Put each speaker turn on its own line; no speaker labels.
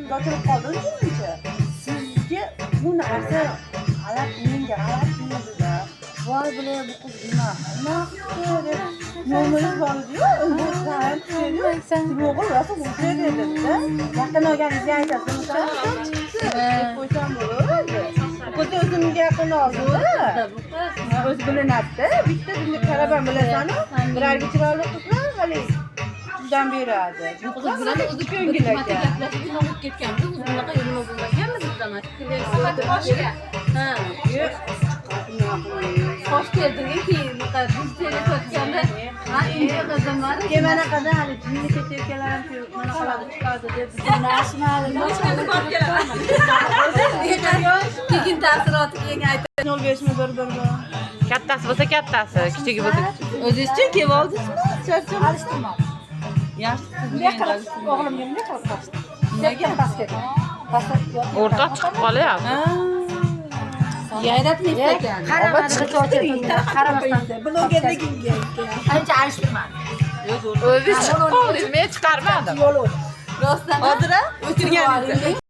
ko'zingiz ochilib qoldi shuningcha. Sizga bu narsa menga g'alati tuyuldi-da. Voy bile bu qiz nima qildi deb nomusiz bo'ldi-yu. Endi sen yo'g'il rosa o'sha dedi-da. Yaqin olganingizni aytasizmi? Deb qo'ysam bo'lardi. Ko'zi o'zimga yaqin oldi-da. O'zi bilinadi-da. Bitta bunga qarab bilasan-ku. Birarga chiroyli qizlar hali sizdan beradi. Bu qiz bilan o'zi ko'ngil aka.
Gaplashib nolib ketganmiz. Biz bunaqa yo'lma bo'lmaganmiz bizdan. Faqat boshga. Ha. Xo'sh keldingiz keyin bunaqa bizga sotganda ha endi qizimlar
Kemanaqada hali jinni ketayotganlar shu mana qoladi chiqadi deb nashmadi.
boshqani bor keladi. Keyin ta'siroti keyin aytadi.
05mi bir.
Kattasi bo'lsa kattasi, kichigi bo'lsa
O'zingizcha kelib oldingizmi? Charchab
Alishtirmadi.
yaxshi.
Bunday qilib o'g'limga bunday qilib qo'yishdi. Nega pastga? Pastga
o'rtoq chiqib qolyapti.
Yayratmaysiz ekan.
qaramasdan
Blogerligingga.
ancha alishtirmadi.
O'zi chiqib qoldi, men chiqarmadim.
Yo'l
Rostdan
Hozir o'tirganingiz.